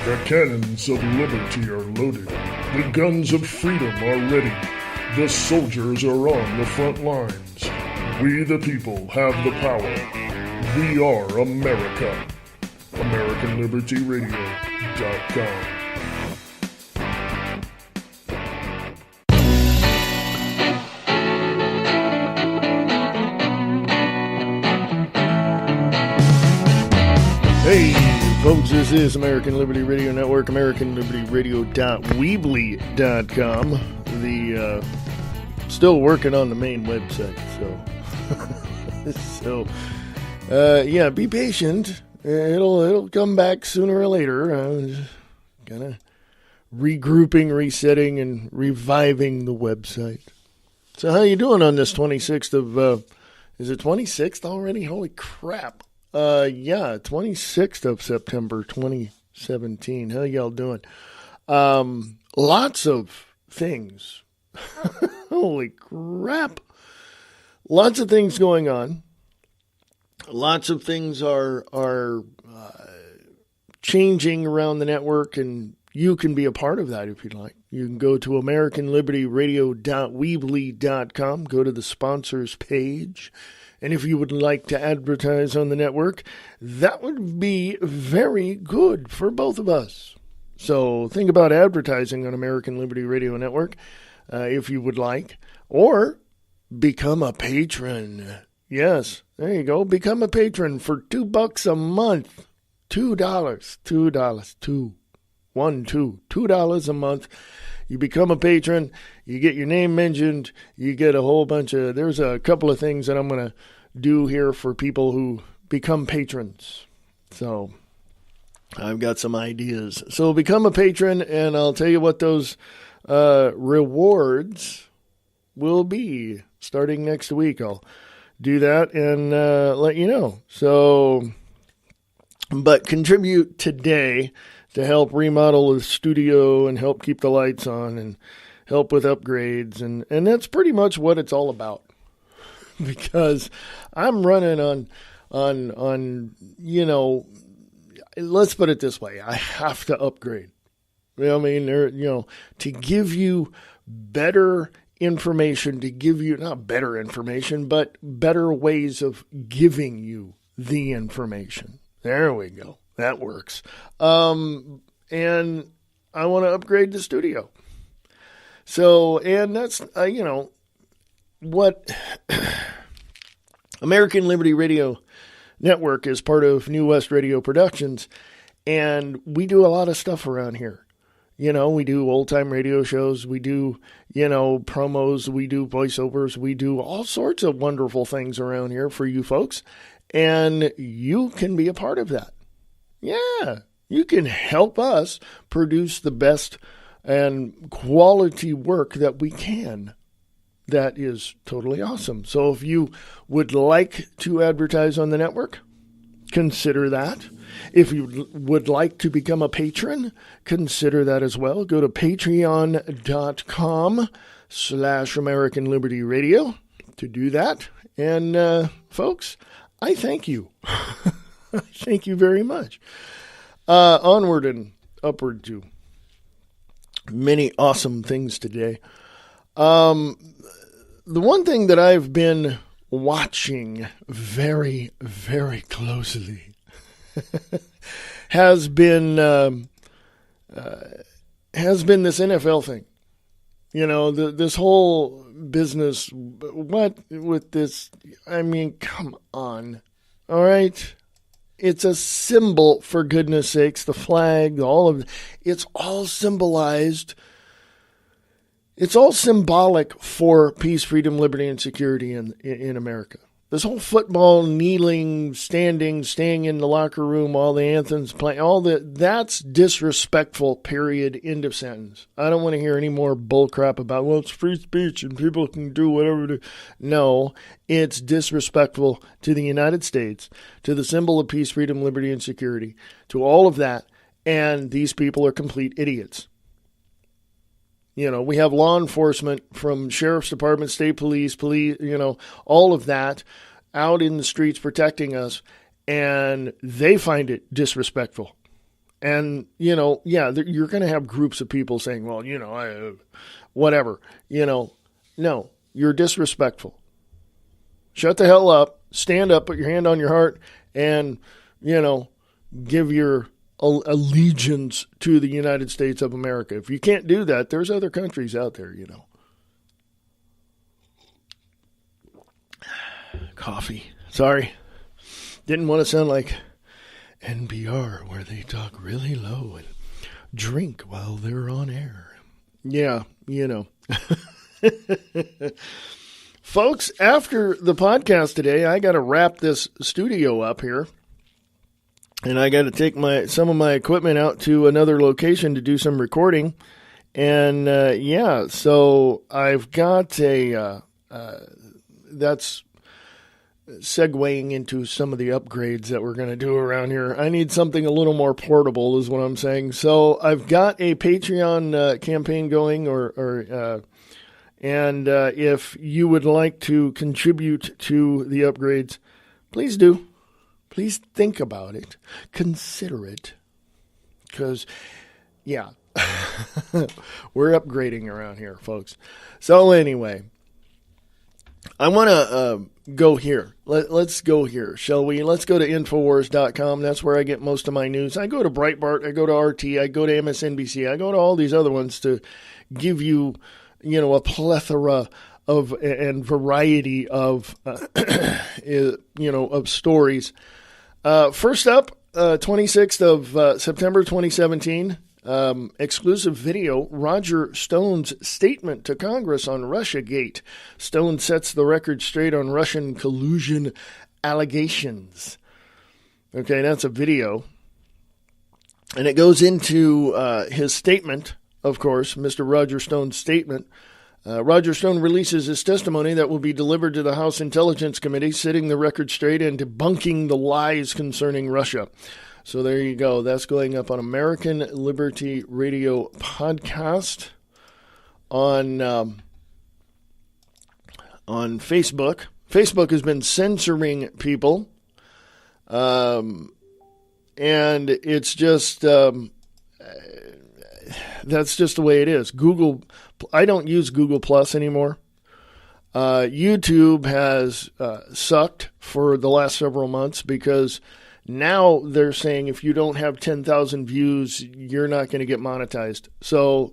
The cannons of liberty are loaded. The guns of freedom are ready. The soldiers are on the front lines. We the people have the power. We are America. AmericanLibertyRadio.com. Hey, folks, this is American Liberty Radio Network, AmericanLibertyRadio.weebly.com. Still working on the main website, so be patient. It'll come back sooner or later. I'm just kind of regrouping, resetting, and reviving the website. So how you doing on this 26th of, is it 26th already? Holy crap. 26th of September, 2017. How y'all doing? Lots of things. Holy crap. Lots of things going on. Lots of things are changing around the network, and you can be a part of that if you'd like. You can go to AmericanLibertyRadio.weebly.com, go to the sponsors page, and if you would like to advertise on the network, that would be very good for both of us. So think about advertising on American Liberty Radio Network if you would like, or become a patron. Yes, there you go. Become a patron for $2 a month. $2 a month. You become a patron, you get your name mentioned, you get a whole bunch of, there's a couple of things that I'm going to do here for people who become patrons. So I've got some ideas. So become a patron, and I'll tell you what those rewards will be starting next week. I'll do that and let you know. So, but contribute today to help remodel the studio and help keep the lights on and help with upgrades. And that's pretty much what it's all about. Because I'm running on, let's put it this way. I have to upgrade. I mean, to give you better information, to give you, not better information, but better ways of giving you the information. There we go. That works. And I want to upgrade the studio. So, and that's, what American Liberty Radio Network is part of New West Radio Productions. And we do a lot of stuff around here. We do old-time radio shows. We do, promos. We do voiceovers. We do all sorts of wonderful things around here for you folks. And you can be a part of that. Yeah, you can help us produce the best and quality work that we can. That is totally awesome. So if you would like to advertise on the network, consider that. If you would like to become a patron, consider that as well. Go to patreon.com/American Liberty Radio to do that. And folks, I thank you. Thank you very much. Onward and upward to many awesome things today. The one thing that I've been watching very, very closely has been this NFL thing. This whole business. What with this? I mean, come on. All right. It's a symbol, for goodness sakes, the flag, it's all symbolized. It's all symbolic for peace, freedom, liberty, and security in America. This whole football, kneeling, standing, staying in the locker room while the anthem's playing, that's disrespectful, period, end of sentence. I don't want to hear any more bullcrap about, it's free speech and people can do whatever. No, it's disrespectful to the United States, to the symbol of peace, freedom, liberty, and security, to all of that, and these people are complete idiots. We have law enforcement from sheriff's department, state police, all of that out in the streets protecting us, and they find it disrespectful. And, you know, yeah, you're going to have groups of people saying, well, you know, whatever, you know. No, you're disrespectful. Shut the hell up, stand up, put your hand on your heart, and, you know, give your allegiance to the United States of America. If you can't do that, there's other countries out there, you know. Coffee. Sorry. Didn't want to sound like NPR, where they talk really low and drink while they're on air. Yeah, you know. Folks, after the podcast today, I got to wrap this studio up here. And I got to take some of my equipment out to another location to do some recording. And, yeah, so I've got that's segueing into some of the upgrades that we're going to do around here. I need something a little more portable is what I'm saying. So I've got a Patreon campaign going, and if you would like to contribute to the upgrades, please do. Please think about it. Consider it. Because, yeah, we're upgrading around here, folks. So anyway, I want to go here. Let's go here, shall we? Let's go to Infowars.com. That's where I get most of my news. I go to Breitbart. I go to RT. I go to MSNBC. I go to all these other ones to give you, you know, a plethora of and variety of, you know, of stories. First up, 26th of September 2017. Exclusive video, Roger Stone's statement to Congress on Russiagate. Stone sets the record straight on Russian collusion allegations. Okay, that's a video. And it goes into his statement, of course, Mr. Roger Stone's statement. Roger Stone releases his testimony that will be delivered to the House Intelligence Committee, setting the record straight and debunking the lies concerning Russia. So there you go. That's going up on American Liberty Radio podcast on Facebook. Facebook has been censoring people, and it's just that's just the way it is. Google, I don't use Google Plus anymore. YouTube has sucked for the last several months because now they're saying if you don't have 10,000 views, you're not going to get monetized. So,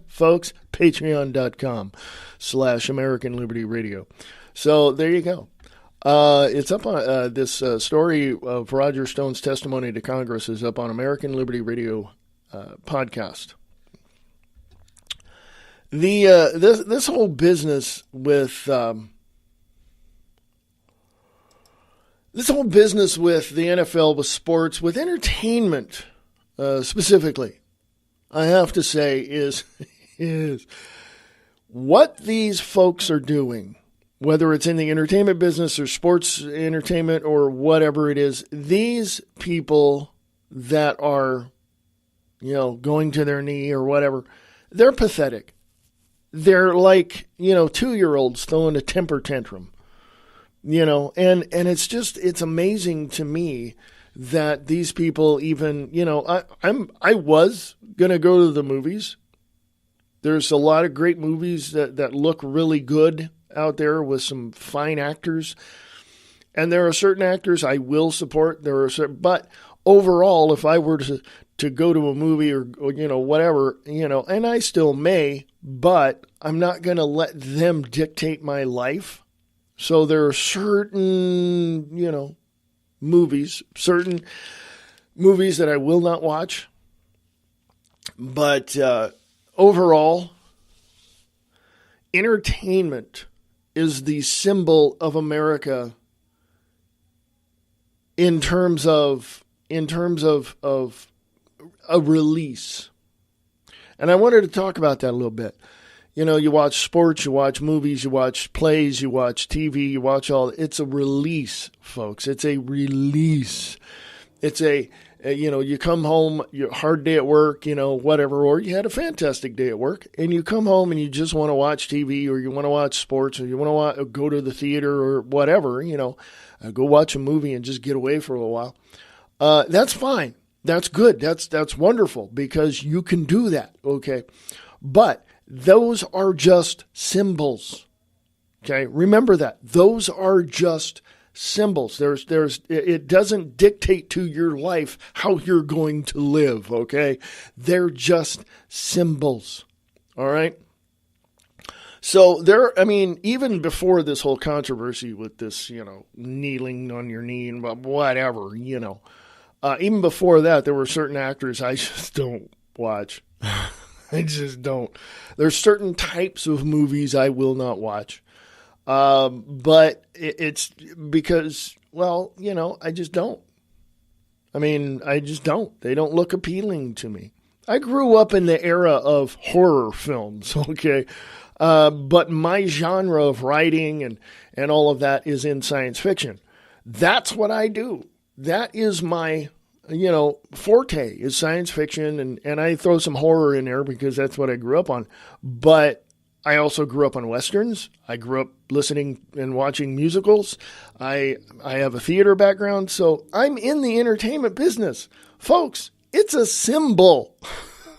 folks, patreon.com/American Liberty Radio. So there you go. It's up on this story of Roger Stone's testimony to Congress is up on American Liberty Radio podcast. This whole business with This whole business with the NFL, with sports, with entertainment specifically, I have to say is what these folks are doing, whether it's in the entertainment business or sports entertainment or whatever it is, these people that are, you know, going to their knee or whatever, they're pathetic. They're like, you know, 2-year-olds throwing a temper tantrum. You know, and it's amazing to me that these people even, you know, I was going to go to the movies. There's a lot of great movies that look really good out there with some fine actors. And there are certain actors I will support. There are certain, but overall, if I were to go to a movie or, you know, whatever, you know, and I still may, but I'm not going to let them dictate my life. So there are certain, you know, certain movies that I will not watch. But overall, entertainment is the symbol of America in terms of a release. And I wanted to talk about that a little bit. You know, you watch sports, you watch movies, you watch plays, you watch TV, you watch all. It's a release, folks. It's a release. It's you know, you come home, your hard day at work, you know, whatever, or you had a fantastic day at work, and you come home and you just want to watch TV or you want to watch sports or you want to go to the theater or whatever, you know, go watch a movie and just get away for a little while. That's fine. That's good. That's wonderful because you can do that. Okay. But those are just symbols. Okay. Remember that. Those are just symbols. It doesn't dictate to your life how you're going to live. Okay. They're just symbols. All right. So even before this whole controversy with this, kneeling on your knee and whatever, even before that, there were certain actors I just don't watch. I just don't. There's certain types of movies I will not watch. But it's because, I just don't. I just don't. They don't look appealing to me. I grew up in the era of horror films, okay? But my genre of writing and all of that is in science fiction. That's what I do. That is my, forte is science fiction. And I throw some horror in there because that's what I grew up on. But I also grew up on Westerns. I grew up listening and watching musicals. I have a theater background. So I'm in the entertainment business. Folks, it's a symbol.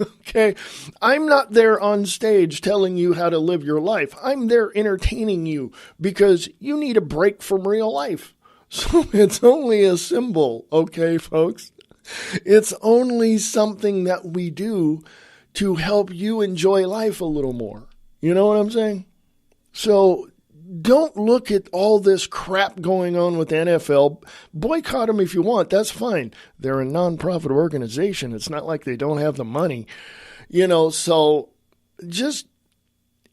Okay, I'm not there on stage telling you how to live your life. I'm there entertaining you because you need a break from real life. So it's only a symbol, okay, folks? It's only something that we do to help you enjoy life a little more. You know what I'm saying? So don't look at all this crap going on with the NFL. Boycott them if you want. That's fine. They're a nonprofit organization. It's not like they don't have the money, so just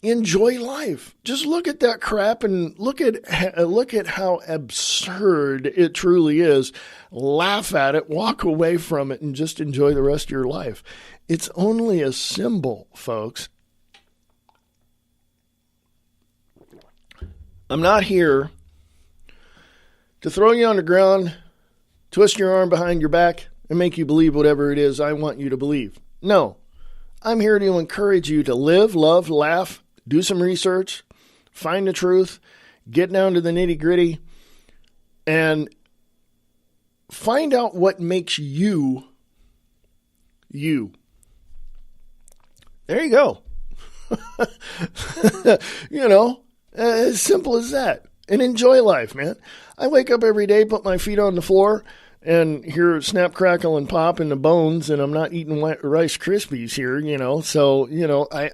enjoy life. Just look at that crap and look at how absurd it truly is. Laugh at it, walk away from it, and just enjoy the rest of your life. It's only a symbol, folks. I'm not here to throw you on the ground, twist your arm behind your back, and make you believe whatever it is I want you to believe. No, I'm here to encourage you to live, love, laugh, do some research, find the truth, get down to the nitty-gritty, and find out what makes you, you. There you go. As simple as that. And enjoy life, man. I wake up every day, put my feet on the floor, and hear snap, crackle, and pop in the bones, and I'm not eating Rice Krispies here, So,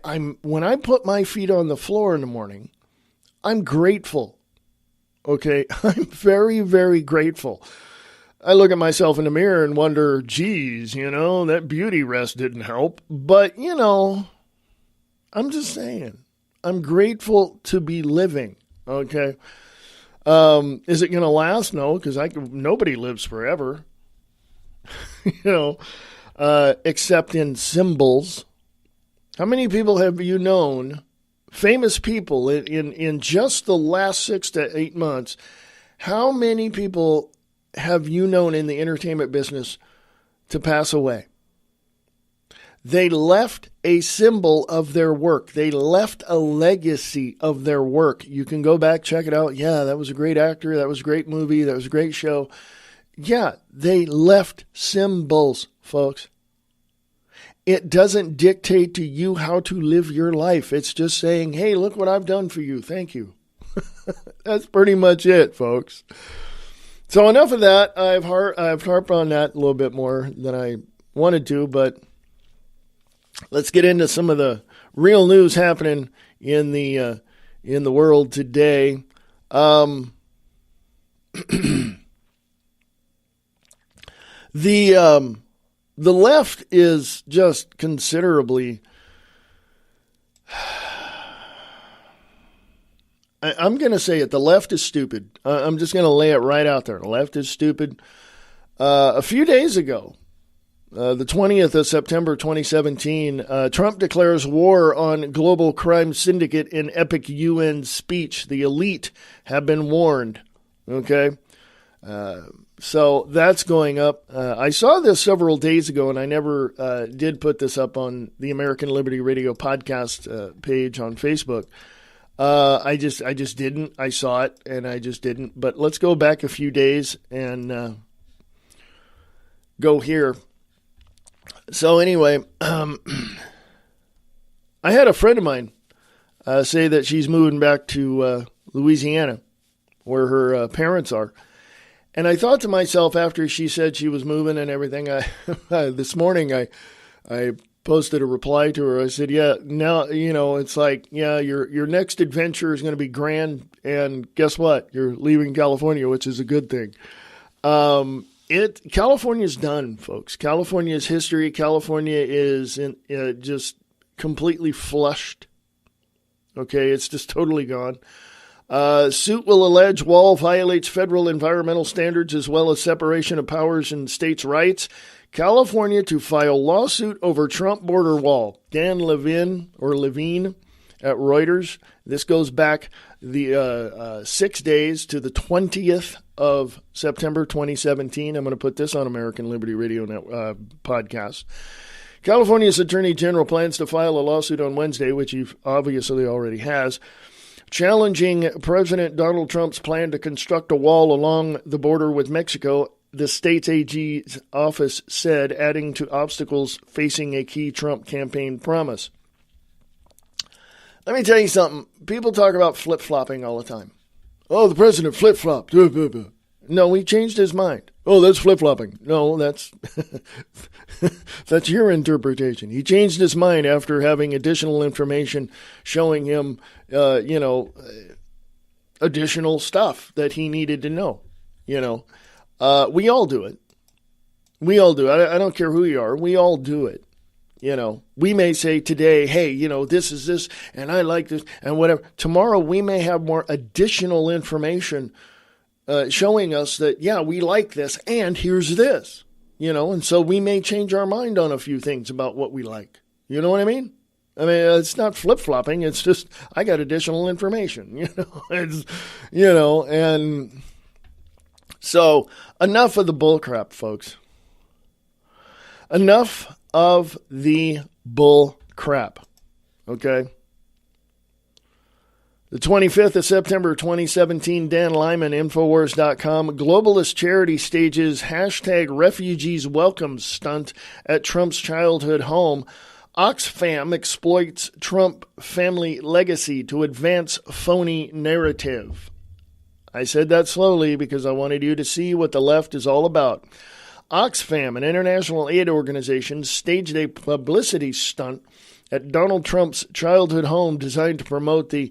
I'm when I put my feet on the floor in the morning, I'm grateful. Okay? I'm very, very grateful. I look at myself in the mirror and wonder, geez, that beauty rest didn't help. But, I'm just saying. I'm grateful to be living, okay? Is it going to last? No, because nobody lives forever, except in symbols. How many people have you known, famous people, in just the last 6 to 8 months, how many people have you known in the entertainment business to pass away? They left a symbol of their work. They left a legacy of their work. You can go back, check it out. Yeah, that was a great actor. That was a great movie. That was a great show. Yeah, they left symbols, folks. It doesn't dictate to you how to live your life. It's just saying, hey, look what I've done for you. Thank you. That's pretty much it, folks. So enough of that. I've harped on that a little bit more than I wanted to, but let's get into some of the real news happening in the world today. The left is just considerably. I'm going to say it. The left is stupid. I'm just going to lay it right out there. The left is stupid. A few days ago, the 20th of September 2017, Trump declares war on global crime syndicate in epic UN speech. The elite have been warned. Okay? So that's going up. I saw this several days ago, and I never did put this up on the American Liberty Radio podcast page on Facebook. I just didn't. I saw it, and I just didn't. But let's go back a few days and go here. So anyway, I had a friend of mine say that she's moving back to Louisiana, where her parents are. And I thought to myself after she said she was moving and everything, this morning I posted a reply to her. I said, yeah, now, it's like, yeah, your next adventure is going to be grand. And guess what? You're leaving California, which is a good thing. California's done, folks. California's history. California is just completely flushed. Okay, it's just totally gone. Suit will allege wall violates federal environmental standards as well as separation of powers and states' rights. California to file lawsuit over Trump border wall. Dan Levine at Reuters. This goes back the 6 days to the 20th of September 2017. I'm going to put this on American Liberty Radio podcast. California's Attorney General plans to file a lawsuit on Wednesday, which he obviously already has, challenging President Donald Trump's plan to construct a wall along the border with Mexico, the state's AG's office said, adding to obstacles facing a key Trump campaign promise. Let me tell you something. People talk about flip-flopping all the time. Oh, the president flip-flopped. No, he changed his mind. Oh, that's flip-flopping. No, that's that's your interpretation. He changed his mind after having additional information showing him, additional stuff that he needed to know. We all do it. We all do it. I don't care who you are. We all do it. We may say today, hey, this is this, and I like this, and whatever. Tomorrow, we may have more additional information showing us that, yeah, we like this, and here's this, and so we may change our mind on a few things about what we like. You know what I mean? It's not flip-flopping. It's just, I got additional information, and so enough of the bullcrap, folks. Enough of the bull crap, okay? The 25th of September 2017, Dan Lyman, Infowars.com. Globalist charity stages #refugees welcome stunt at Trump's childhood home. Oxfam exploits Trump family legacy to advance phony narrative. I said that slowly because I wanted you to see what the left is all about. Oxfam, an international aid organization, staged a publicity stunt at Donald Trump's childhood home designed to promote the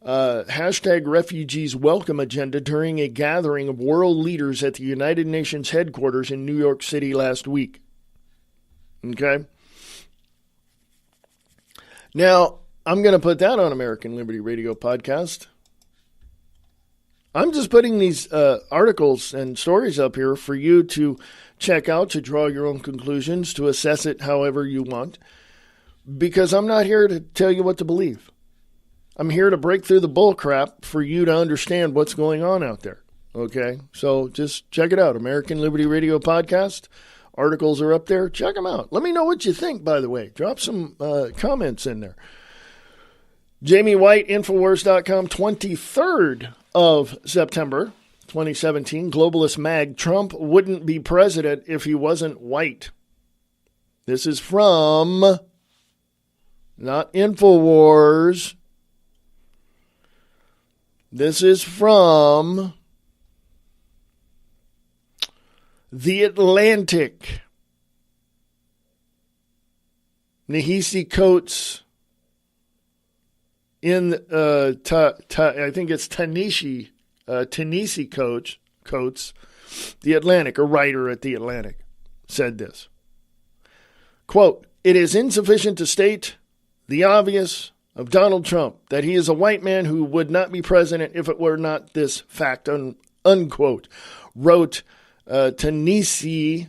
#refugees welcome agenda during a gathering of world leaders at the United Nations headquarters in New York City last week. Okay? Now, I'm going to put that on American Liberty Radio podcast. I'm just putting these articles and stories up here for you to check out, to draw your own conclusions, to assess it however you want, because I'm not here to tell you what to believe. I'm here to break through the bull crap for you to understand what's going on out there. Okay? So just check it out. American Liberty Radio podcast. Articles are up there. Check them out. Let me know what you think, by the way. Drop some comments in there. Jamie White, Infowars.com, 23rd of September 2017, Globalist Mag, Trump wouldn't be president if he wasn't white. This is from, not Infowars. This is from The Atlantic. Nehisi Coates in I think it's Tanisi Coates, The Atlantic, a writer at The Atlantic, said this. Quote, "It is insufficient to state the obvious of Donald Trump, that he is a white man who would not be president if it were not this fact," unquote, wrote Tanisi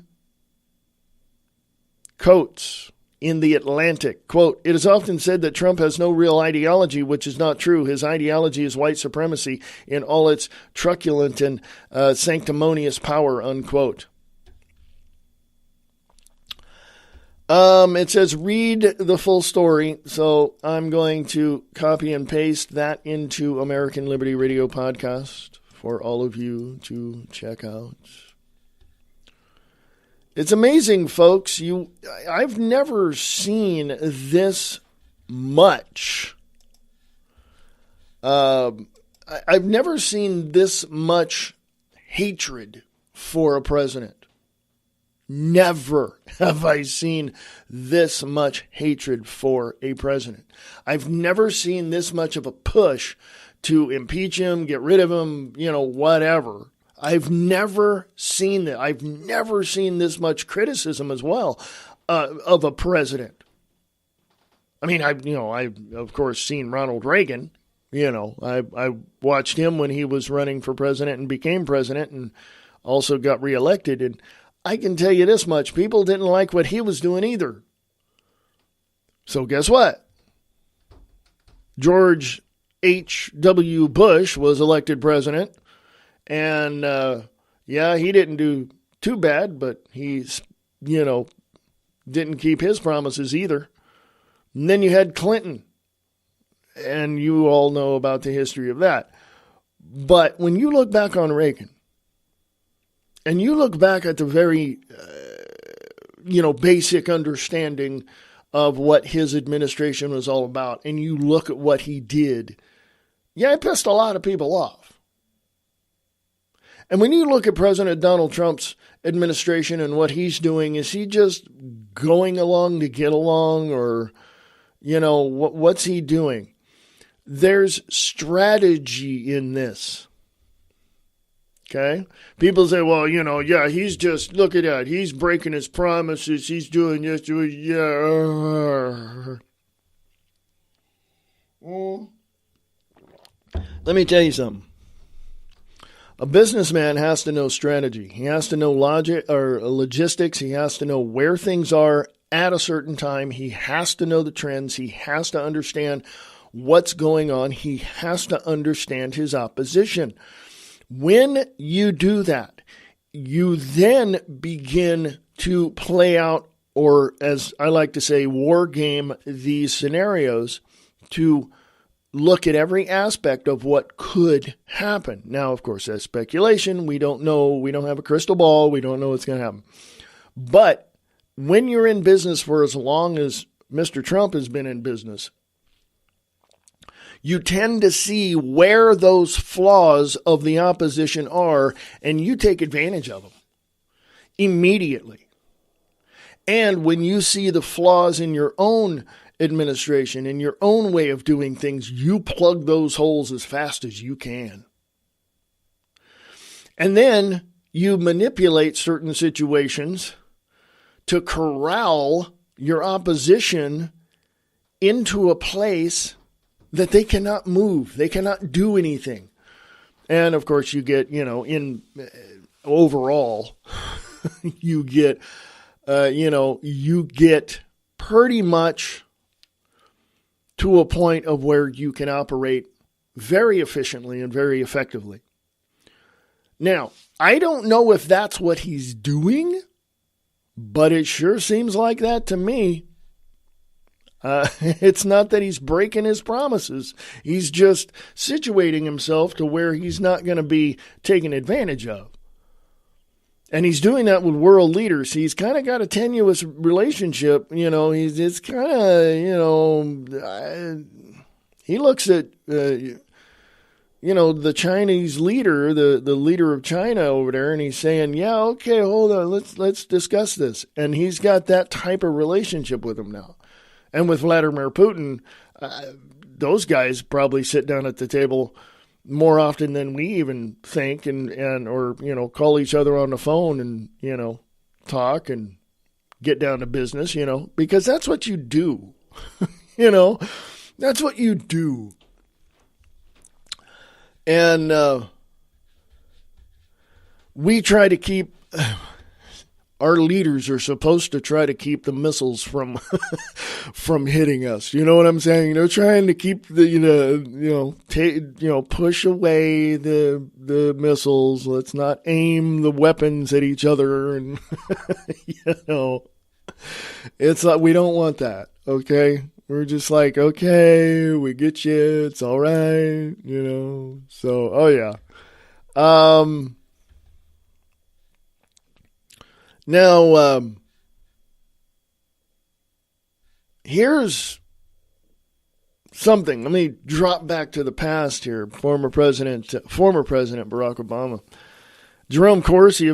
Coates in The Atlantic. Quote, "It is often said that Trump has no real ideology, which is not true. His ideology is white supremacy in all its truculent and sanctimonious power," unquote. It says read the full story, so I'm going to copy and paste that into American Liberty Radio podcast for all of you to check out. It's amazing, folks. I've never seen this much. I've never seen this much hatred for a president. Never have I seen this much hatred for a president. I've never seen this much of a push to impeach him, get rid of him, whatever. I've never seen that. I've never seen this much criticism as well of a president. I mean, I've of course seen Ronald Reagan. I watched him when he was running for president and became president and also got reelected. And I can tell you this much, people didn't like what he was doing either. So guess what? George H.W. Bush was elected president. And, he didn't do too bad, but he's, didn't keep his promises either. And then you had Clinton. And you all know about the history of that. But when you look back on Reagan, and you look back at the very, basic understanding of what his administration was all about, and you look at what he did, it pissed a lot of people off. And when you look at President Donald Trump's administration and what he's doing, is he just going along to get along, or, what's he doing? There's strategy in this. Okay? People say, well, he's just, look at that. He's breaking his promises. He's doing this, Let me tell you something. A businessman has to know strategy. He has to know logic or logistics. He has to know where things are at a certain time. He has to know the trends. He has to understand what's going on. He has to understand his opposition. When you do that, you then begin to play out, or as I like to say, war game these scenarios to look at every aspect of what could happen. Now, of course, that's speculation. We don't know. We don't have a crystal ball. We don't know what's going to happen. But when you're in business for as long as Mr. Trump has been in business, you tend to see where those flaws of the opposition are, and you take advantage of them immediately. And when you see the flaws in your own administration, in your own way of doing things, you plug those holes as fast as you can. And then you manipulate certain situations to corral your opposition into a place that they cannot move. They cannot do anything. And of course you get, in overall, you get pretty much to a point of where you can operate very efficiently and very effectively. Now, I don't know if that's what he's doing, but it sure seems like that to me. It's not that he's breaking his promises. He's just situating himself to where he's not going to be taken advantage of. And he's doing that with world leaders. He's kind of got a tenuous relationship. It's kind of, he looks at, the Chinese leader, the leader of China over there, and he's saying, yeah, okay, hold on, let's discuss this. And he's got that type of relationship with him now. And with Vladimir Putin, those guys probably sit down at the table more often than we even think, or call each other on the phone and talk and get down to business, because that's what you do. That's what you do. And we try to keep our leaders are supposed to try to keep the missiles from from hitting us. You know what I'm saying? Trying to keep the push away the missiles. Let's not aim the weapons at each other, and it's like we don't want that. Okay, we're just like, okay, we get you. It's all right. So, oh yeah. Now, here's something. Let me drop back to the past here. Former President Barack Obama. Jerome Corsi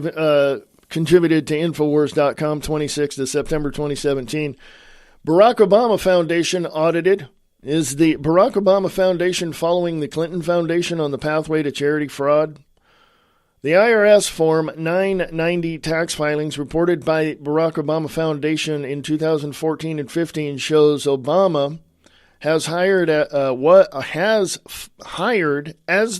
contributed to Infowars.com 26th of September 2017. Barack Obama Foundation audited. Is the Barack Obama Foundation following the Clinton Foundation on the pathway to charity fraud? The IRS Form 990 tax filings reported by Barack Obama Foundation in 2014 and 15 shows Obama has hired as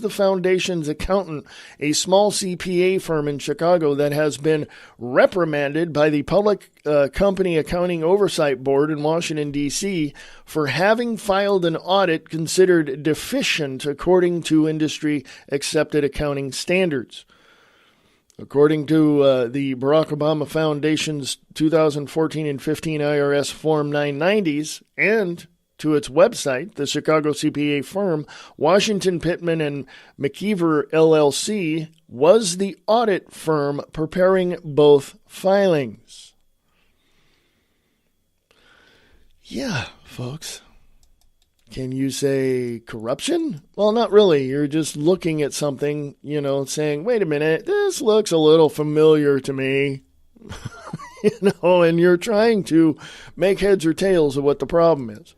the foundation's accountant a small CPA firm in Chicago that has been reprimanded by the Public Company Accounting Oversight Board in Washington, D.C. for having filed an audit considered deficient according to industry-accepted accounting standards. According to the Barack Obama Foundation's 2014 and 15 IRS Form 990s and to its website, the Chicago CPA firm Washington Pittman and McKeever LLC was the audit firm preparing both filings. Yeah, folks. Can you say corruption? Well, not really. You're just looking at something, saying, wait a minute, this looks a little familiar to me. And you're trying to make heads or tails of what the problem is.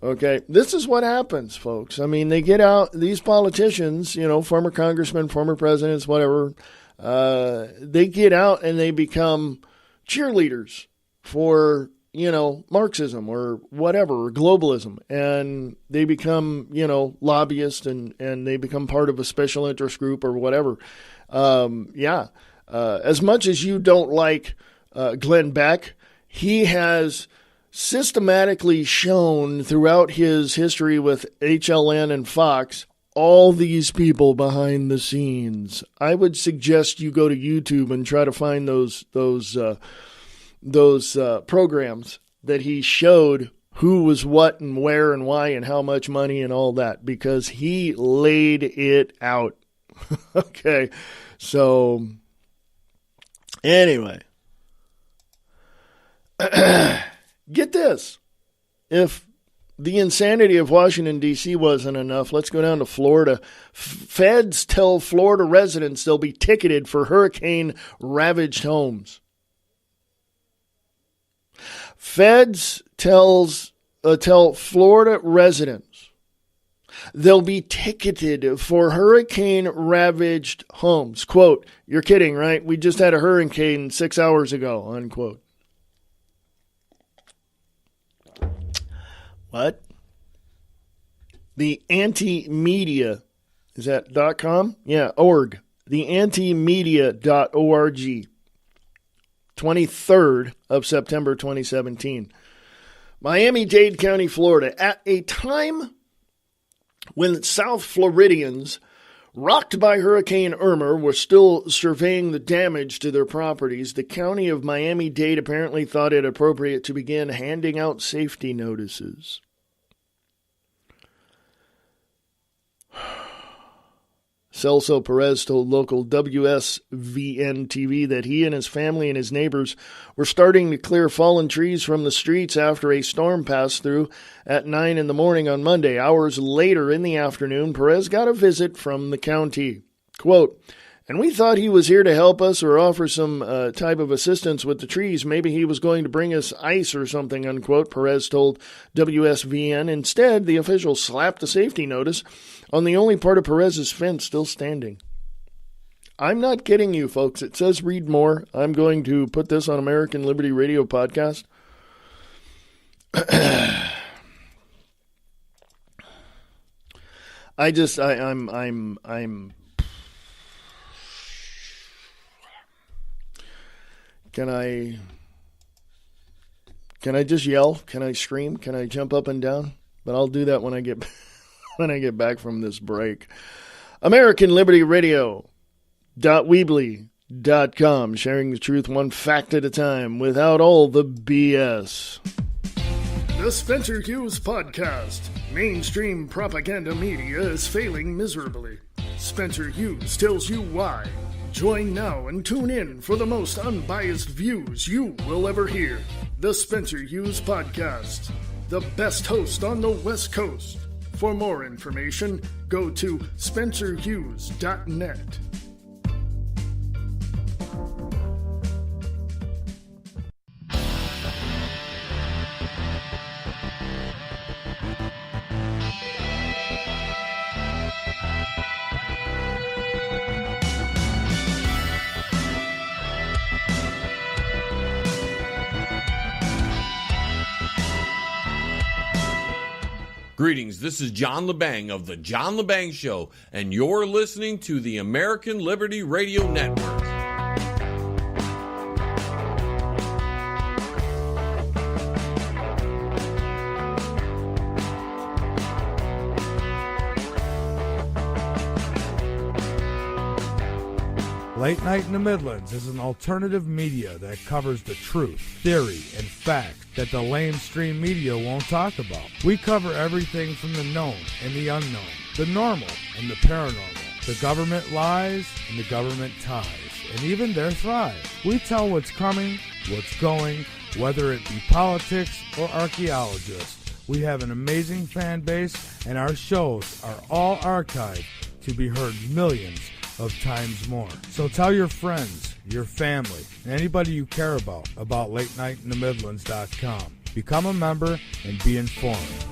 Okay, this is what happens, folks. I mean, they get out, these politicians, former congressmen, former presidents, whatever, they get out and they become cheerleaders for, Marxism or whatever, or globalism. And they become, lobbyists and they become part of a special interest group or whatever. As much as you don't like Glenn Beck, he has systematically shown throughout his history with HLN and Fox all these people behind the scenes. I would suggest you go to YouTube and try to find those programs that he showed who was what and where and why and how much money and all that, because he laid it out. Okay, so anyway. Get this. If the insanity of Washington, D.C. wasn't enough, let's go down to Florida. Feds tell Florida residents they'll be ticketed for hurricane-ravaged homes. Feds tell Florida residents they'll be ticketed for hurricane-ravaged homes. Quote, you're kidding, right? We just had a hurricane 6 hours ago, unquote. What? The anti-media, is that .com? Yeah, org. The antimedia.org. 23rd of September 2017. Miami-Dade County, Florida. At a time when South Floridians, rocked by Hurricane Irma, were still surveying the damage to their properties, the county of Miami-Dade apparently thought it appropriate to begin handing out safety notices. Celso Perez told local WSVN TV that he and his family and his neighbors were starting to clear fallen trees from the streets after a storm passed through at 9 in the morning on Monday. Hours later in the afternoon, Perez got a visit from the county. Quote, and we thought he was here to help us or offer some type of assistance with the trees. Maybe he was going to bring us ice or something, unquote, Perez told WSVN. Instead, the official slapped a safety notice on the only part of Perez's fence still standing. I'm not kidding you, folks. It says read more. I'm going to put this on American Liberty Radio podcast. I'm Can I just yell? Can I scream? Can I jump up and down? But I'll do that when I get back from this break. American Liberty Radio.weebly.com, sharing the truth one fact at a time without all the BS. The Spencer Hughes Podcast. Mainstream propaganda media is failing miserably. Spencer Hughes tells you why. Join now and tune in for the most unbiased views you will ever hear. The Spencer Hughes Podcast, the best host on the West Coast. For more information, go to spencerhughes.net. Greetings, this is John LeBang of The John LeBang Show, and you're listening to the American Liberty Radio Network. Late Night in the Midlands is an alternative media that covers the truth, theory, and fact that the lamestream media won't talk about. We cover everything from the known and the unknown, the normal and the paranormal, the government lies and the government ties, and even their thrive. We tell what's coming, what's going, whether it be politics or archaeologists. We have an amazing fan base, and our shows are all archived to be heard millions of times more. So tell your friends, your family, and anybody you care about LateNightInTheMidlands.com. Become a member and be informed.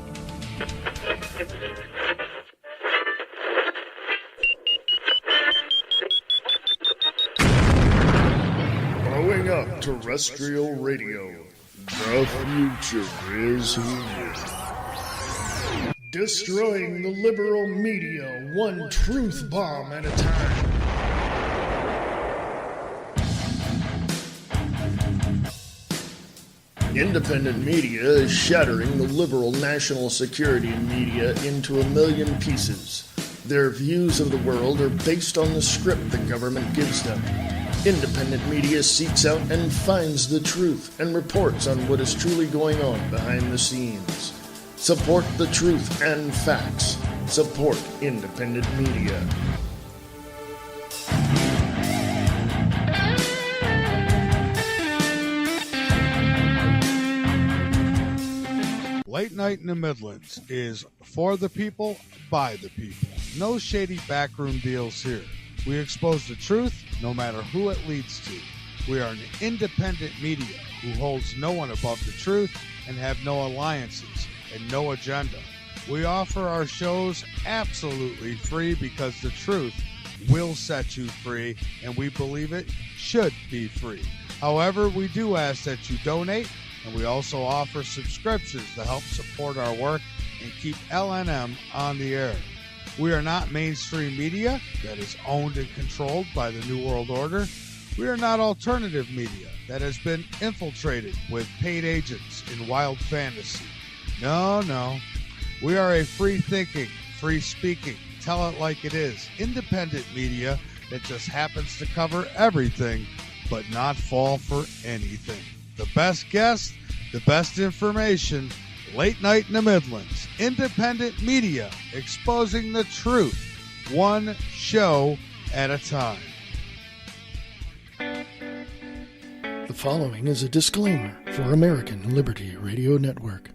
Growing up terrestrial radio, the future is here. Destroying the liberal media one truth bomb at a time. Independent media is shattering the liberal national security media into a million pieces. Their views of the world are based on the script the government gives them. Independent media seeks out and finds the truth and reports on what is truly going on behind the scenes. Support the truth and facts. Support independent media. Late Night in the Midlands is for the people, by the people. No shady backroom deals here. We expose the truth, no matter who it leads to. We are an independent media who holds no one above the truth and have no alliances and no agenda. We offer our shows absolutely free because the truth will set you free, and we believe it should be free. However, we do ask that you donate, and we also offer subscriptions to help support our work and keep LNM on the air. We are not mainstream media that is owned and controlled by the New World Order. We are not alternative media that has been infiltrated with paid agents in wild fantasy. No. We are a free-thinking, free-speaking, tell it like it is, independent media that just happens to cover everything but not fall for anything. The best guests, the best information, Late Night in the Midlands, independent media exposing the truth, one show at a time. The following is a disclaimer for American Liberty Radio Network.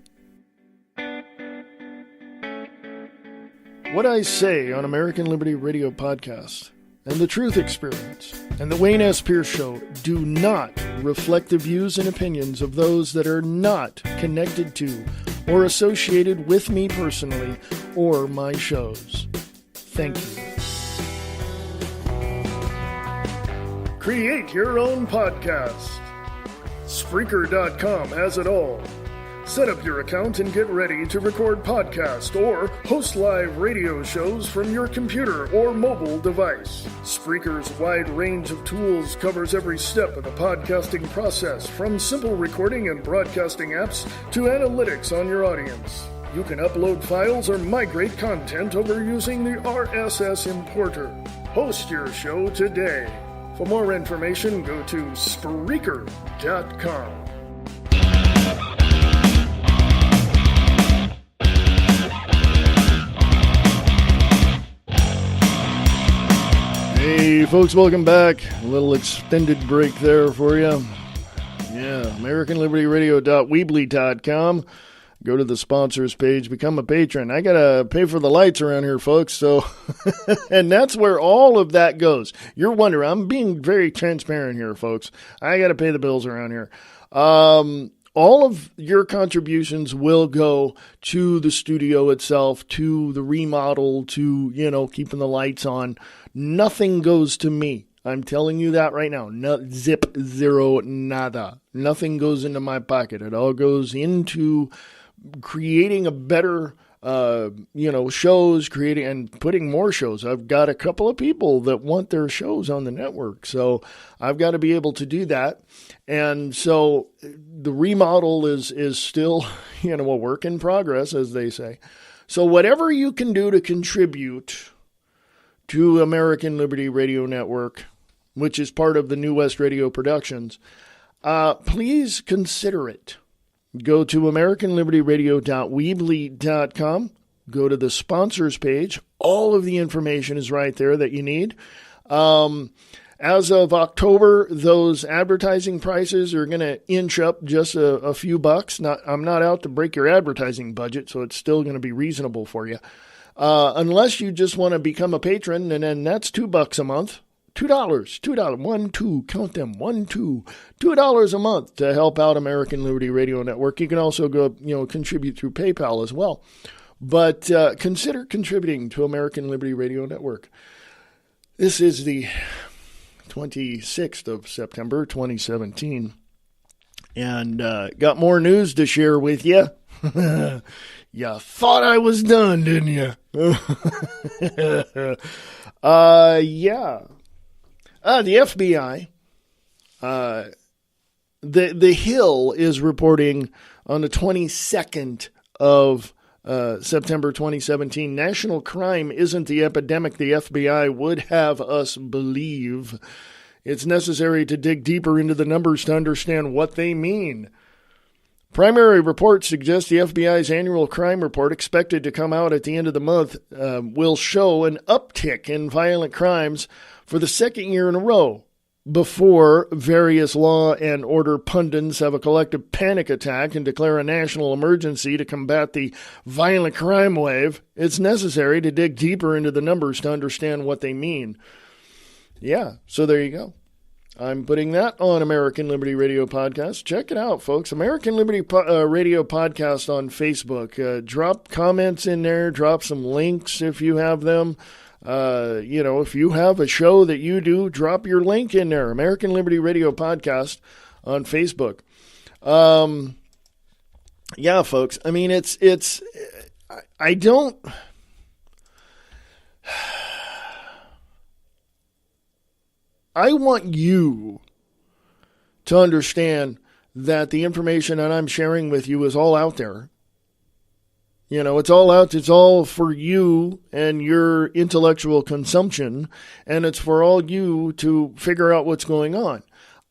What I say on American Liberty Radio Podcast and the Truth Experience and the Wayne S. Pierce Show do not reflect the views and opinions of those that are not connected to or associated with me personally or my shows. Thank you. Create your own podcast. Spreaker.com has it all. Set up your account and get ready to record podcast or host live radio shows from your computer or mobile device. Spreaker's wide range of tools covers every step of the podcasting process, from simple recording and broadcasting apps to analytics on your audience. You can upload files or migrate content over using the RSS importer. Host your show today. For more information, go to Spreaker.com. Hey folks, welcome back. A little extended break there for you. Yeah, AmericanLibertyRadio.weebly.com. Go to the sponsors page, become a patron. I got to pay for the lights around here, folks. So, and that's where all of that goes. You're wondering, I'm being very transparent here, folks. I got to pay the bills around here. All of your contributions will go to the studio itself, to the remodel, to, keeping the lights on. Nothing goes to me. I'm telling you that right now. No, zip, zero, nada. Nothing goes into my pocket. It all goes into creating a better, shows, creating and putting more shows. I've got a couple of people that want their shows on the network, so I've got to be able to do that. And so the remodel is still, a work in progress, as they say. So whatever you can do to contribute to American Liberty Radio Network, which is part of the New West Radio Productions, please consider it. Go to AmericanLibertyRadio.weebly.com. Go to the sponsors page. All of the information is right there that you need. As of October, those advertising prices are going to inch up just a few bucks. I'm not out to break your advertising budget, so it's still going to be reasonable for you. Unless you just want to become a patron, and then that's $2 a month. $2, count them, $2 a month to help out American Liberty Radio Network. You can also go, contribute through PayPal as well. But consider contributing to American Liberty Radio Network. This is the 26th of September, 2017. And got more news to share with you. You thought I was done, didn't you? Yeah. The FBI, the Hill is reporting on the 22nd of September 2017, national crime isn't the epidemic the FBI would have us believe. It's necessary to dig deeper into the numbers to understand what they mean. Primary reports suggest the FBI's annual crime report, expected to come out at the end of the month, will show an uptick in violent crimes for the second year in a row, before various law and order pundits have a collective panic attack and declare a national emergency to combat the violent crime wave. It's necessary to dig deeper into the numbers to understand what they mean. Yeah, so there you go. I'm putting that on American Liberty Radio Podcast. Check it out, folks. American Liberty Radio Podcast on Facebook. Drop comments in there. Drop some links if you have them. If you have a show that you do, drop your link in there. American Liberty Radio Podcast on Facebook. Yeah, folks. I mean, I don't. I want you to understand that the information that I'm sharing with you is all out there. It's all out. It's all for you and your intellectual consumption, and it's for all you to figure out what's going on.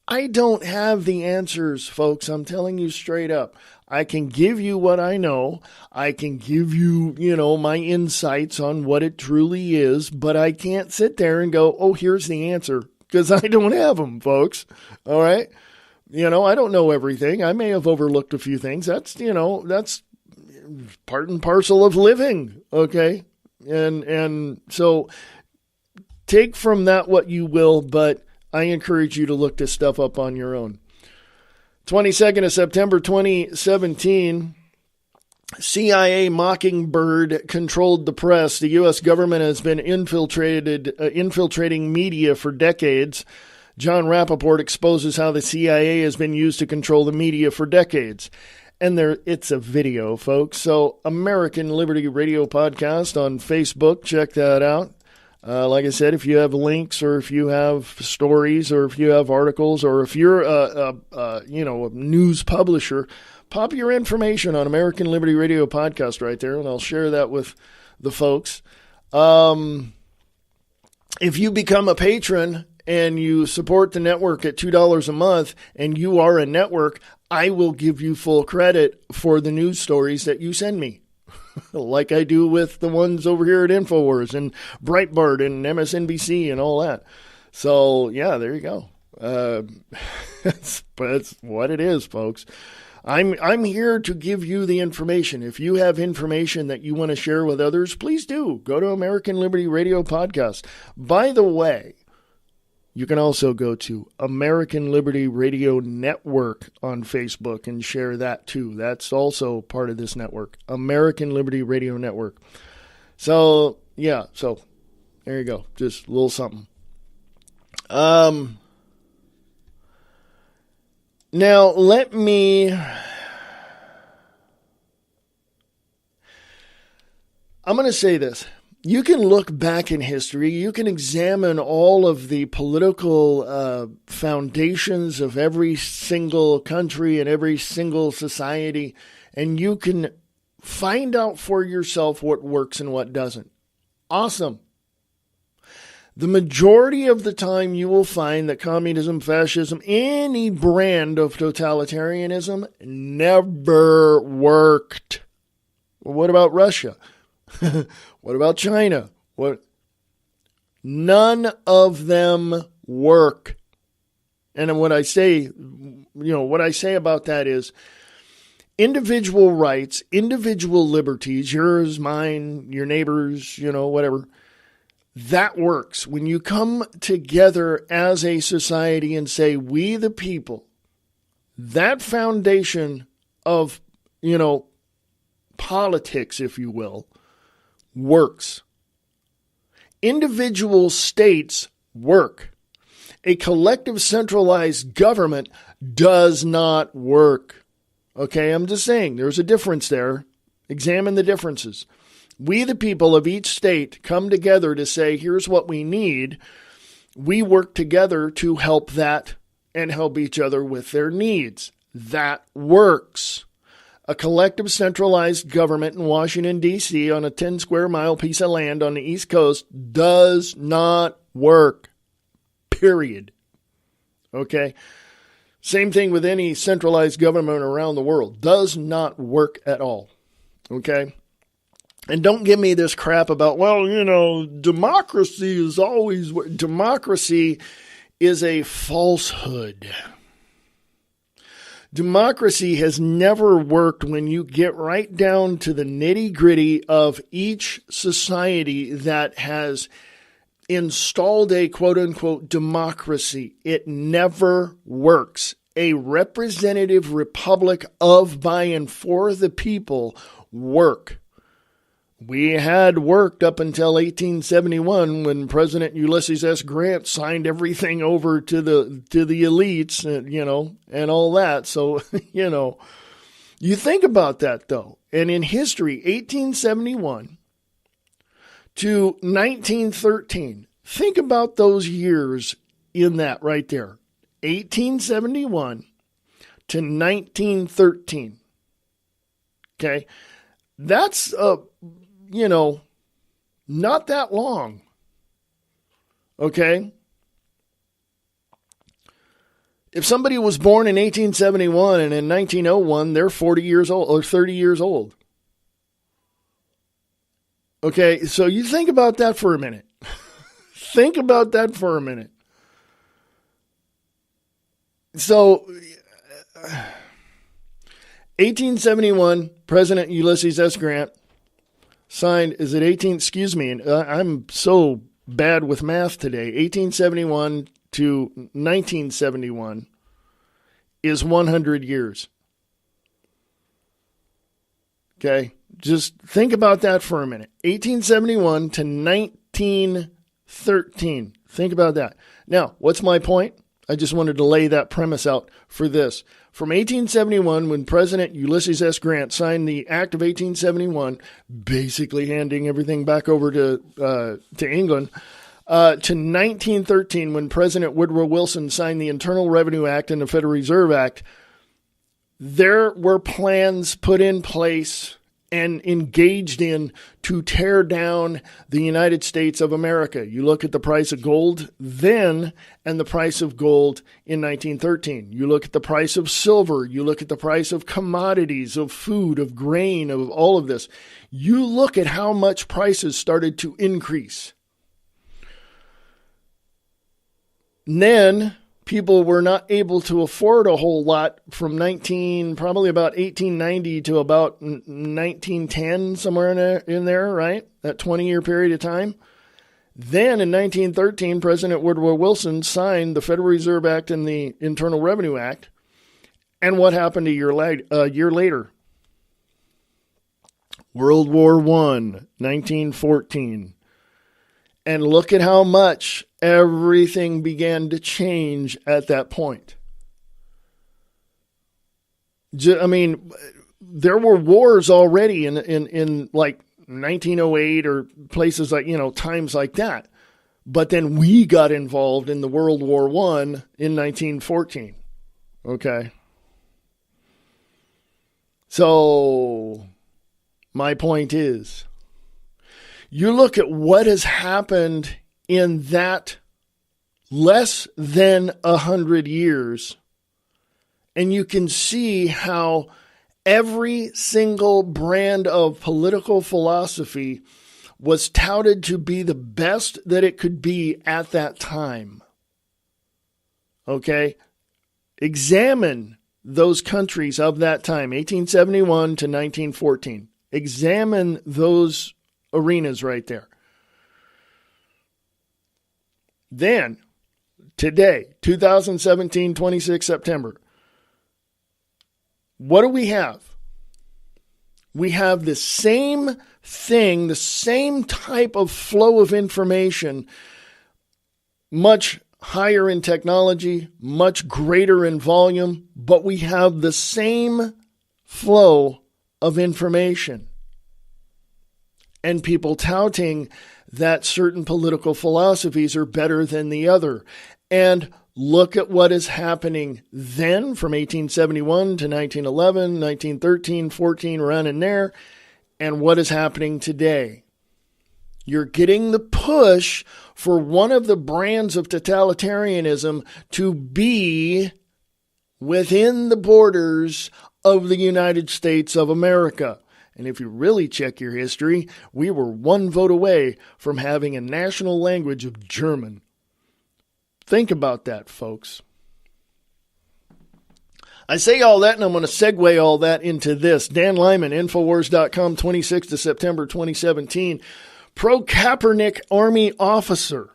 I don't have the answers, folks. I'm telling you straight up. I can give you what I know. I can give you, my insights on what it truly is, but I can't sit there and go, oh, here's the answer, because I don't have them, folks. All right? I don't know everything. I may have overlooked a few things. That's part and parcel of living, okay? And so take from that what you will, but I encourage you to look this stuff up on your own. 22nd of September 2017, CIA Mockingbird controlled the press. The U.S. government has been infiltrating media for decades. John Rappaport exposes how the CIA has been used to control the media for decades. And it's a video, folks. So American Liberty Radio Podcast on Facebook. Check that out. Like I said, if you have links or if you have stories or if you have articles or if you're a news publisher, pop your information on American Liberty Radio Podcast right there, and I'll share that with the folks. If you become a patron and you support the network at $2 a month and you are a network, I will give you full credit for the news stories that you send me. like I do with the ones over here at InfoWars and Breitbart and MSNBC and all that. So, yeah, there you go. That's what it is, folks. I'm here to give you the information. If you have information that you want to share with others, please do. Go to American Liberty Radio Podcast. By the way, you can also go to American Liberty Radio Network on Facebook and share that too. That's also part of this network, American Liberty Radio Network. So, yeah, so there you go. Just a little something. Now, let me... I'm going to say this. You can look back in history. You can examine all of the political foundations of every single country and every single society, and you can find out for yourself what works and what doesn't. Awesome. The majority of the time you will find that communism, fascism, any brand of totalitarianism never worked. Well, what about Russia? What about China? None of them work. And what I say about that is individual rights, individual liberties, yours, mine, your neighbors, whatever. That works. When you come together as a society and say, we the people, that foundation of, politics, if you will, works. Individual states work. A collective centralized government does not work. Okay, I'm just saying there's a difference there. Examine the differences. We, the people of each state, come together to say, here's what we need. We work together to help that and help each other with their needs. That works. A collective centralized government in Washington, D.C. on a 10 square mile piece of land on the East Coast does not work. Period. Okay? Same thing with any centralized government around the world. Does not work at all. Okay? And don't give me this crap about, democracy is always... Democracy is a falsehood. Democracy has never worked when you get right down to the nitty-gritty of each society that has installed a quote-unquote democracy. It never works. A representative republic of, by, and for the people work. We had worked up until 1871 when President Ulysses S. Grant signed everything over to the elites, and all that. So, you think about that, though. And in history, 1871 to 1913, think about those years in that right there. 1871 to 1913. Okay? That's not that long. Okay? If somebody was born in 1871 and in 1901, they're 40 years old or 30 years old. Okay, so you think about that for a minute. Think about that for a minute. So, 1871, President Ulysses S. Grant signed, is it 18, excuse me, I'm so bad with math today. 1871 to 1971 is 100 years. Okay, just think about that for a minute. 1871 to 1913. Think about that. Now, what's my point? I just wanted to lay that premise out for this. From 1871, when President Ulysses S. Grant signed the Act of 1871, basically handing everything back over to England, to 1913, when President Woodrow Wilson signed the Internal Revenue Act and the Federal Reserve Act, there were plans put in place and engaged in to tear down the United States of America. You look at the price of gold then and the price of gold in 1913. You look at the price of silver. You look at the price of commodities, of food, of grain, of all of this. You look at how much prices started to increase. And then people were not able to afford a whole lot from probably about 1890 to about 1910, somewhere in there, right? That 20-year period of time. Then in 1913, President Woodrow Wilson signed the Federal Reserve Act and the Internal Revenue Act. And what happened a year later? World War I, 1914. And look at how much everything began to change at that point. I mean, there were wars already in like 1908 or places like, times like that. But then we got involved in the World War I in 1914. Okay. So my point is, you look at what has happened in that less than 100 years, and you can see how every single brand of political philosophy was touted to be the best that it could be at that time. Okay? Examine those countries of that time, 1871 to 1914. Examine those arenas right there. Then, today, 2017, 26 September, what do we have? We have the same thing, the same type of flow of information, much higher in technology, much greater in volume, but we have the same flow of information. And people touting that certain political philosophies are better than the other. And look at what is happening then from 1871 to 1911, 1913, 14, around in there, and what is happening today. You're getting the push for one of the brands of totalitarianism to be within the borders of the United States of America. And if you really check your history, we were one vote away from having a national language of German. Think about that, folks. I say all that, and I'm going to segue all that into this. Dan Lyman, Infowars.com, 26th of September 2017. Pro-Kaepernick Army officer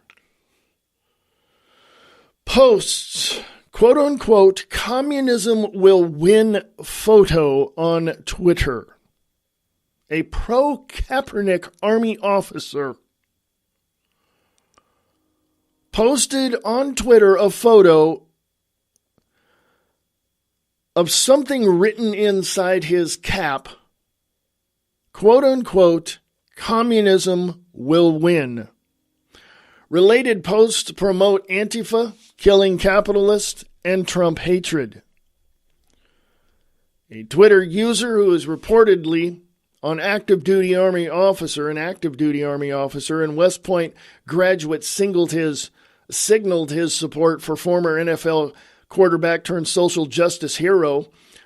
posts, quote-unquote, communism will win photo on Twitter. A pro-Kaepernick Army officer posted on Twitter a photo of something written inside his cap, quote-unquote, communism will win. Related posts promote Antifa, killing capitalists, and Trump hatred. A Twitter user who is reportedly an active duty Army officer and West Point graduate signaled his support for former NFL quarterback turned social justice hero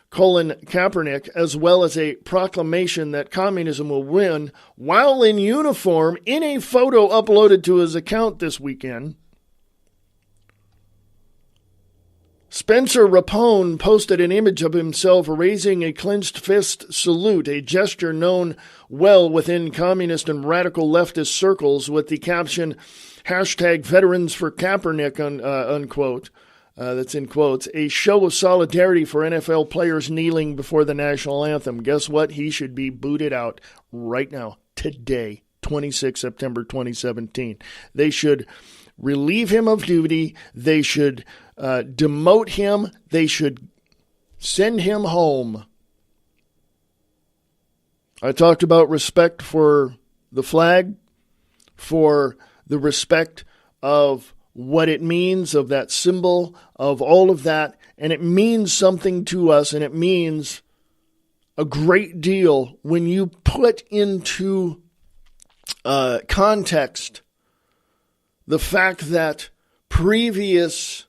Colin Kaepernick, as well as a proclamation that communism will win while in uniform in a photo uploaded to his account this weekend. Spencer Rapone posted an image of himself raising a clenched fist salute, a gesture known well within communist and radical leftist circles, with the caption, hashtag veterans for Kaepernick, unquote. That's in quotes. A show of solidarity for NFL players kneeling before the national anthem. Guess what? He should be booted out right now, today, 26 September 2017. They should relieve him of duty. They should demote him. They should send him home. I talked about respect for the flag, for the respect of what it means, of that symbol, of all of that, and it means something to us, and it means a great deal when you put into context the fact that previous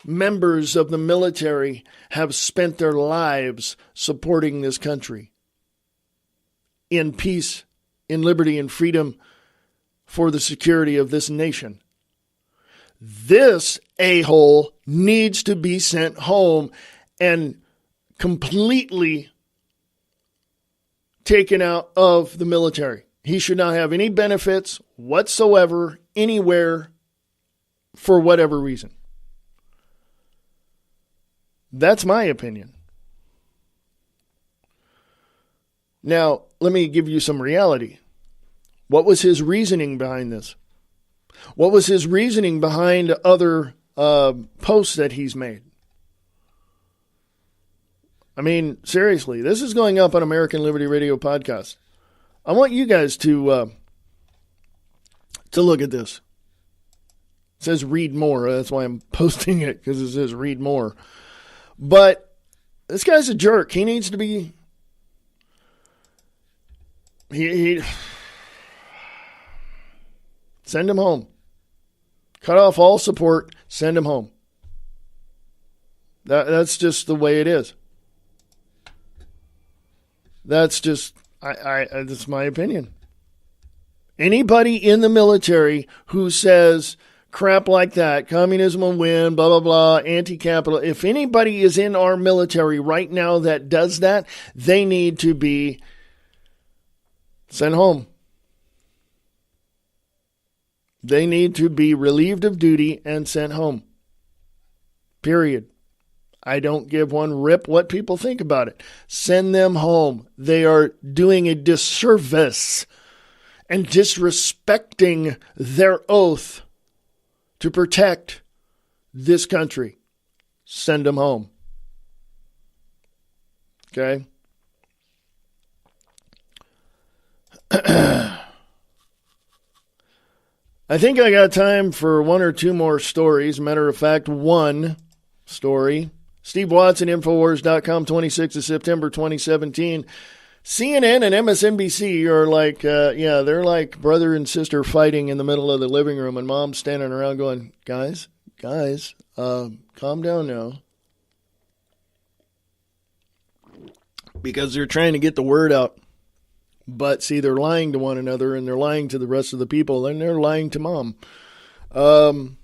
members of the military have spent their lives supporting this country in peace, in liberty, and freedom for the security of this nation. This a-hole needs to be sent home and completely taken out of the military. He should not have any benefits whatsoever, anywhere, for whatever reason. That's my opinion. Now, let me give you some reality. What was his reasoning behind this? What was his reasoning behind other posts that he's made? I mean, seriously, this is going up on American Liberty Radio podcast. I want you guys to look at this. It says read more. That's why I'm posting it, because it says read more. But this guy's a jerk. He needs to be... He send him home. Cut off all support. Send him home. That's just the way it is. That's just... that's my opinion. Anybody in the military who says crap like that, communism will win, blah, blah, blah, anti-capital, if anybody is in our military right now that does that, they need to be sent home. They need to be relieved of duty and sent home. Period. I don't give one rip what people think about it. Send them home. They are doing a disservice and disrespecting their oath to protect this country. Send them home. Okay? I think I got time for one or two more stories. Matter of fact, one story. Steve Watson, Infowars.com, 26th of September, 2017. CNN and MSNBC are like, they're like brother and sister fighting in the middle of the living room, and mom's standing around going, guys, calm down now. Because they're trying to get the word out. But see, they're lying to one another, and they're lying to the rest of the people, and they're lying to mom. CNN,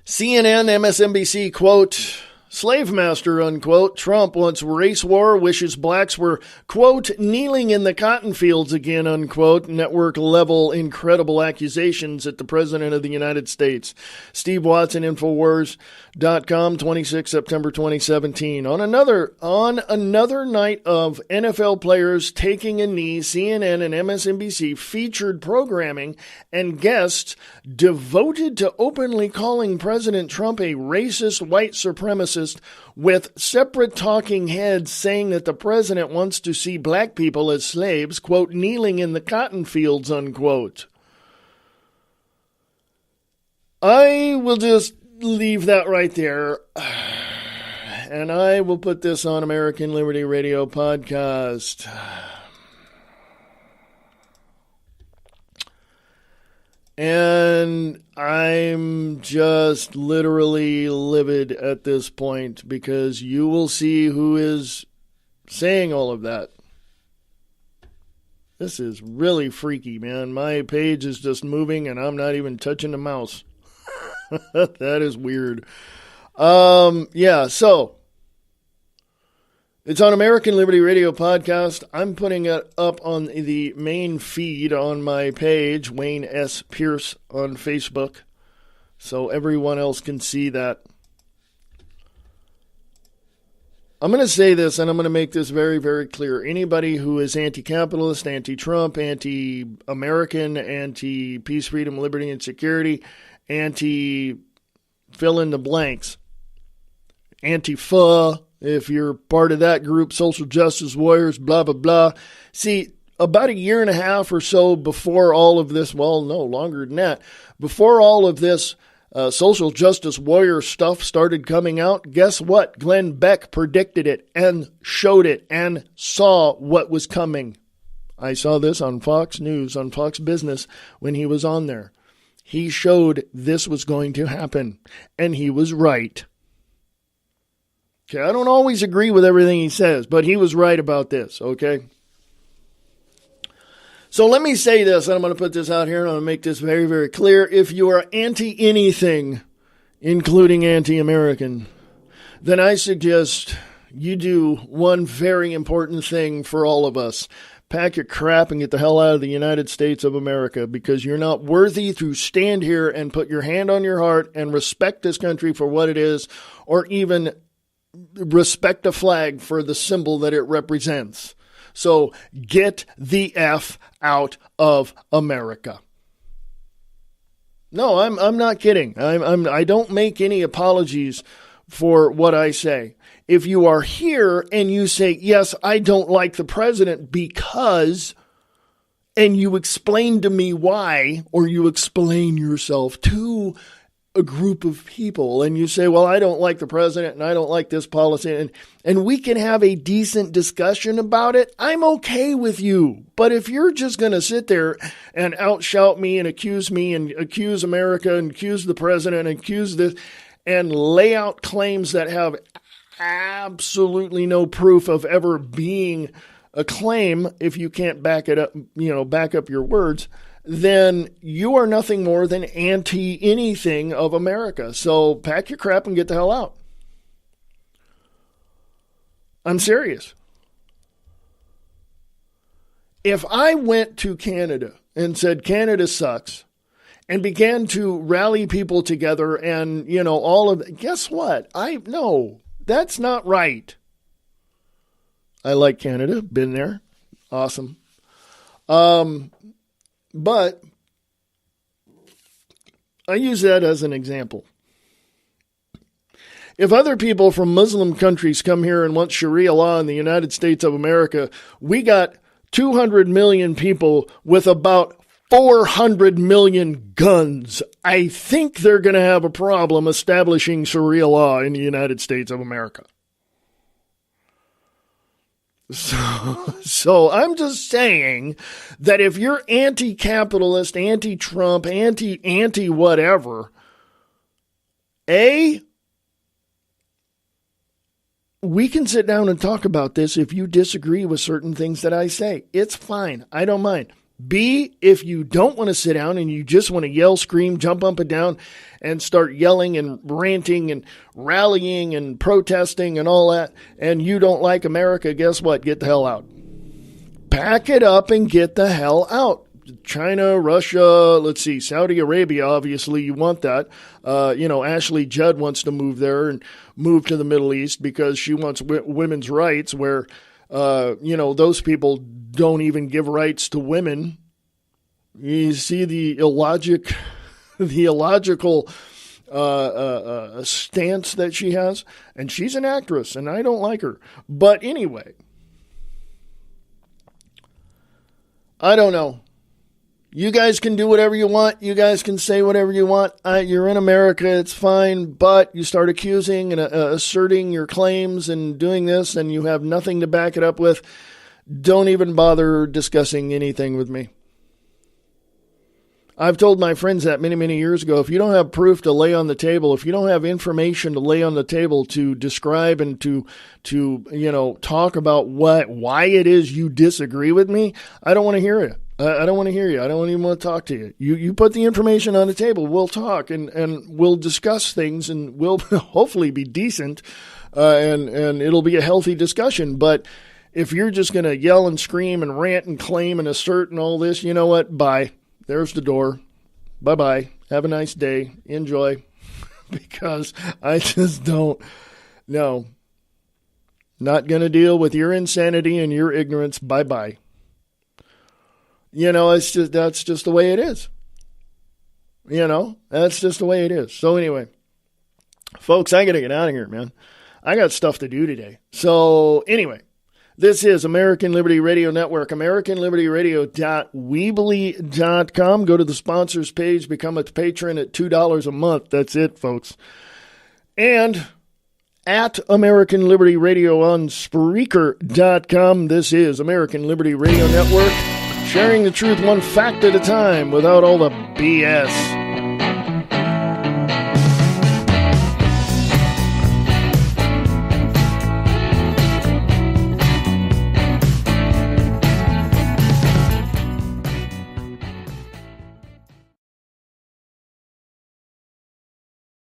MSNBC, quote, slave master, unquote. Trump wants race war, wishes blacks were, quote, kneeling in the cotton fields again, unquote. Network level incredible accusations at the president of the United States. Steve Watson, Infowars.com, 26 September 2017. On another night of NFL players taking a knee, CNN and MSNBC featured programming and guests devoted to openly calling President Trump a racist white supremacist, with separate talking heads saying that the president wants to see black people as slaves, quote, kneeling in the cotton fields, unquote. I will just leave that right there, and I will put this on American Liberty Radio podcast. And I'm just literally livid at this point, because you will see who is saying all of that. This is really freaky, man. My page is just moving and I'm not even touching the mouse. That is weird. So it's on American Liberty Radio podcast. I'm putting it up on the main feed on my page, Wayne S. Pierce on Facebook, so everyone else can see that. I'm going to say this, and I'm going to make this very, very clear. Anybody who is anti-capitalist, anti-Trump, anti-American, anti-peace, freedom, liberty, and security, anti-fill in the blanks, anti-FA, if you're part of that group, social justice warriors, blah, blah, blah. See, about a year and a half or so before all of this, well, no, longer than that, before all of this social justice warrior stuff started coming out, guess what? Glenn Beck predicted it and showed it and saw what was coming. I saw this on Fox News, on Fox Business, when he was on there. He showed this was going to happen, and he was right. Okay, I don't always agree with everything he says, but he was right about this, okay? So let me say this, and I'm going to put this out here, and I'm going to make this very, very clear. If you are anti-anything, including anti-American, then I suggest you do one very important thing for all of us. Pack your crap and get the hell out of the United States of America, because you're not worthy to stand here and put your hand on your heart and respect this country for what it is, or even respect a flag for the symbol that it represents. So get the F out of America. No, I'm not kidding. I don't make any apologies for what I say. If you are here and you say, yes, I don't like the president because, and you explain to me why, or you explain yourself to a group of people and you say, well, I don't like the president and I don't like this policy, and we can have a decent discussion about it, I'm okay with you. But if you're just going to sit there and outshout me and accuse America and accuse the president and accuse this and lay out claims that have absolutely no proof of ever being a claim, if you can't back it up, back up your words, then you are nothing more than anti-anything of America. So pack your crap and get the hell out. I'm serious. If I went to Canada and said Canada sucks and began to rally people together and, all of it, guess what? No, that's not right. I like Canada, been there. Awesome. But I use that as an example. If other people from Muslim countries come here and want Sharia law in the United States of America, we got 200 million people with about 400 million guns. I think they're going to have a problem establishing Sharia law in the United States of America. So I'm just saying that if you're anti-capitalist, anti-Trump, anti-whatever, we can sit down and talk about this if you disagree with certain things that I say. It's fine. I don't mind. B, if you don't want to sit down and you just want to yell, scream, jump up and down and start yelling and ranting and rallying and protesting and all that, and you don't like America, guess what? Get the hell out. Pack it up and get the hell out. China, Russia, let's see, Saudi Arabia, obviously you want that. Ashley Judd wants to move there and move to the Middle East because she wants women's rights where, those people don't even give rights to women. You see the illogical stance that she has, and she's an actress, and I don't like her. But anyway, I don't know. You guys can do whatever you want. You guys can say whatever you want. You're in America. It's fine. But you start accusing and asserting your claims and doing this, and you have nothing to back it up with. Don't even bother discussing anything with me. I've told my friends that many, many years ago. If you don't have proof to lay on the table, if you don't have information to lay on the table to describe and to talk about why it is you disagree with me, I don't want to hear it. I don't want to hear you. I don't even want to talk to you. You put the information on the table. We'll talk and we'll discuss things, and we'll hopefully be decent and it'll be a healthy discussion. But if you're just going to yell and scream and rant and claim and assert and all this, you know what? Bye. There's the door. Bye-bye. Have a nice day. Enjoy. Because I just don't. No. Not going to deal with your insanity and your ignorance. Bye-bye. That's just the way it is. That's just the way it is. So anyway, folks, I got to get out of here, man. I got stuff to do today. So anyway, This is American Liberty Radio Network, AmericanLibertyRadio.weebly.com. Go to the sponsors page, become a patron at $2 a month. That's it, folks. And at American Liberty Radio on Spreaker.com. This is American Liberty Radio Network, sharing the truth one fact at a time without all the BS.